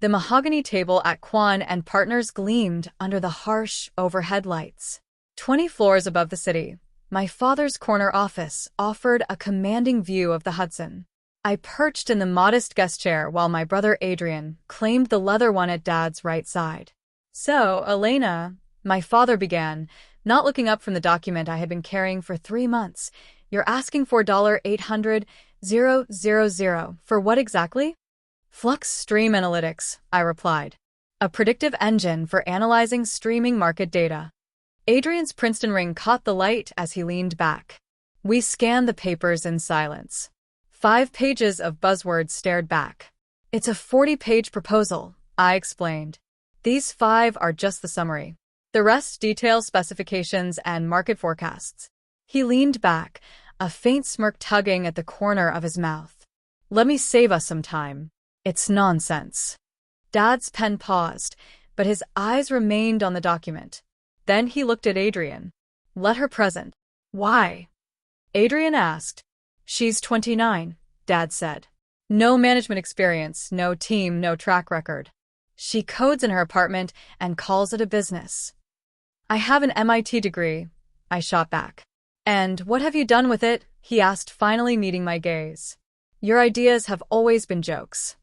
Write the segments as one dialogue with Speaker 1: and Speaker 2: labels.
Speaker 1: The mahogany table at Quan and Partners gleamed under the harsh overhead lights. 20 floors above the city, my father's corner office offered a commanding view of the Hudson. I perched in the modest guest chair while my brother Adrian claimed the leather one at Dad's right side. "So, Elena," my father began, not looking up from the document I had been carrying for 3 months, "you're asking for $800,000 for what exactly?" "Flux Stream Analytics," I replied. "A predictive engine for analyzing streaming market data." Adrian's Princeton ring caught the light as he leaned back. We scanned the papers in silence. 5 pages of buzzwords stared back. "It's a 40-page proposal," I explained. "These 5 are just the summary. The rest details specifications and market forecasts." He leaned back, a faint smirk tugging at the corner of his mouth. "Let me save us some time. It's nonsense." Dad's pen paused, but his eyes remained on the document. Then he looked at Adrian. "Let her present." "Why?" Adrian asked. "She's 29, Dad said. No management experience, no team, no track record. She codes in her apartment and calls it a business." "I have an MIT degree," I shot back. "And what have you done with it?" he asked, finally meeting my gaze. "Your ideas have always been jokes."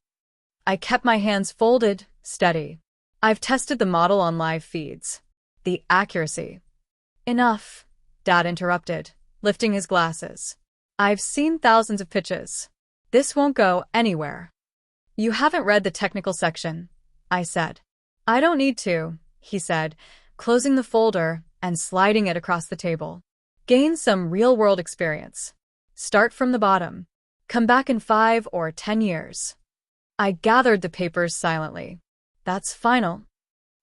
Speaker 1: I kept my hands folded, steady. "I've tested the model on live feeds. The accuracy." "Enough," Dad interrupted, lifting his glasses. "I've seen thousands of pitches. This won't go anywhere." "You haven't read the technical section," I said. "I don't need to," he said, closing the folder and sliding it across the table. "Gain some real-world experience. Start from the bottom. Come back in 5 or 10 years. I gathered the papers silently. "That's final?"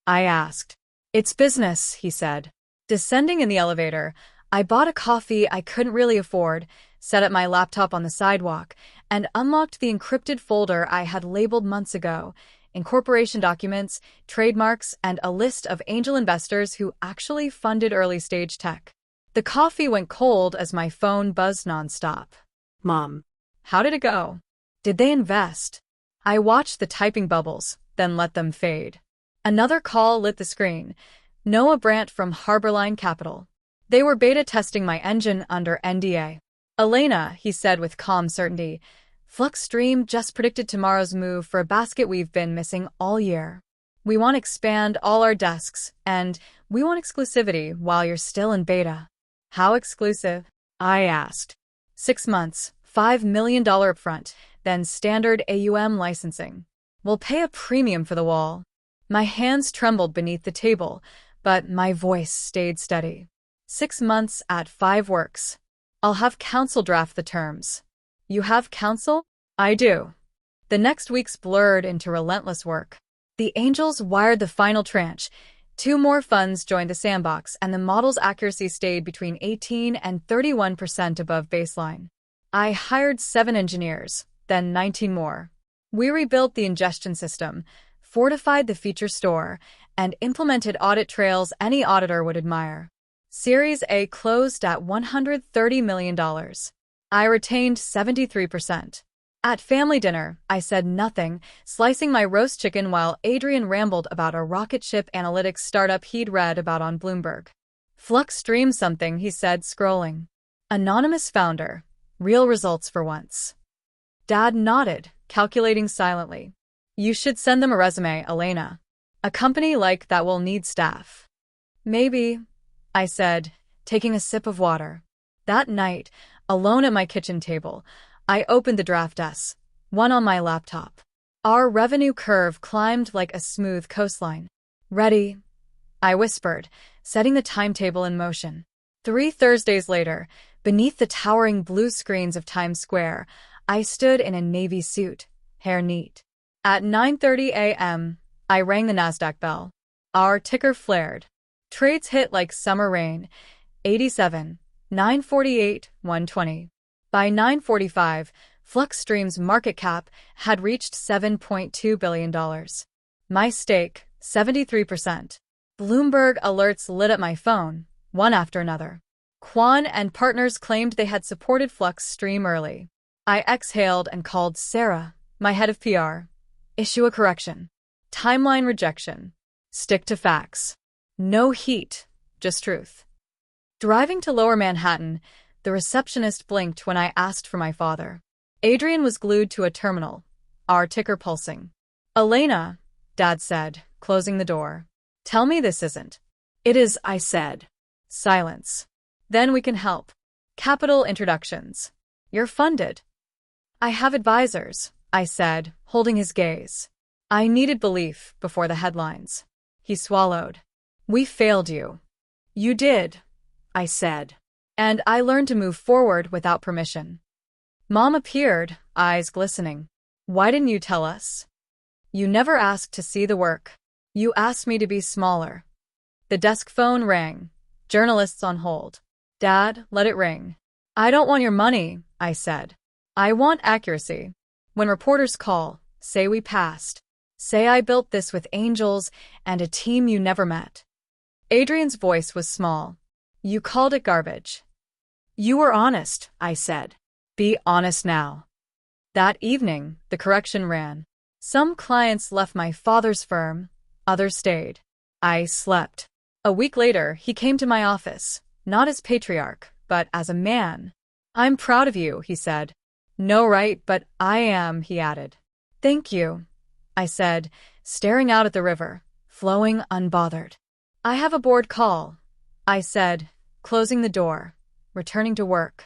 Speaker 1: I asked. "It's business," he said. Descending in the elevator, I bought a coffee I couldn't really afford, set up my laptop on the sidewalk, and unlocked the encrypted folder I had labeled months ago, incorporation documents, trademarks, and a list of angel investors who actually funded early-stage tech. The coffee went cold as my phone buzzed nonstop. "Mom, how did it go? Did they invest?" I watched the typing bubbles, then let them fade. Another call lit the screen. Noah Brandt from Harborline Capital. They were beta testing my engine under NDA. "Elena," he said with calm certainty, "Flux Stream just predicted tomorrow's move for a basket we've been missing all year. We want to expand all our desks, and we want exclusivity while you're still in beta." "How exclusive?" I asked. 6 months, $5 million upfront, then standard AUM licensing. We'll pay a premium for the wall." My hands trembled beneath the table, but my voice stayed steady. 6 months at 5 works. I'll have counsel draft the terms. "You have counsel?" "I do." The next weeks blurred into relentless work. The angels wired the final tranche. 2 more funds joined the sandbox, and the model's accuracy stayed between 18 and 31% above baseline. I hired 7 engineers, then 19 more. We rebuilt the ingestion system, fortified the feature store, and implemented audit trails any auditor would admire. Series A closed at $130 million. I retained 73%. At family dinner, I said nothing, slicing my roast chicken while Adrian rambled about a rocket ship analytics startup he'd read about on Bloomberg. "Flux Stream something," he said, scrolling. "Anonymous founder. Real results for once." Dad nodded, calculating silently. "You should send them a resume, Elena. A company like that will need staff." "Maybe," I said, taking a sip of water. That night, alone at my kitchen table, I opened the draft S, one on my laptop. Our revenue curve climbed like a smooth coastline. "Ready?" I whispered, setting the timetable in motion. 3 Thursdays later, beneath the towering blue screens of Times Square, I stood in a navy suit, hair neat. At 9:30 a.m., I rang the NASDAQ bell. Our ticker flared. Trades hit like summer rain, 87, 948, 120. By 9:45, Flux Stream's market cap had reached $7.2 billion. My stake, 73%. Bloomberg alerts lit up my phone, one after another. Quan and Partners claimed they had supported Flux Stream early. I exhaled and called Sarah, my head of PR. "Issue a correction." Timeline rejection. Stick to facts. No heat, just truth. Driving to Lower Manhattan, the receptionist blinked when I asked for my father. Adrian was glued to a terminal, our ticker pulsing. Elena, Dad said, closing the door. Tell me this isn't. It is, I said. Silence. Then we can help. Capital introductions. You're funded. I have advisors, I said, holding his gaze. I needed belief before the headlines. He swallowed. We failed you. You did, I said. And I learned to move forward without permission. Mom appeared, eyes glistening. Why didn't you tell us? You never asked to see the work. You asked me to be smaller. The desk phone rang. Journalists on hold. Dad, let it ring. I don't want your money, I said. I want accuracy. When reporters call, say we passed. Say I built this with angels and a team you never met. Adrian's voice was small. You called it garbage. You were honest, I said. Be honest now. That evening, the correction ran. Some clients left my father's firm, others stayed. I slept. A week later, he came to my office, not as patriarch, but as a man. I'm proud of you, he said. No, right, but I am, he added. Thank you, I said, staring out at the river, flowing unbothered. I have a board call, I said, closing the door, returning to work.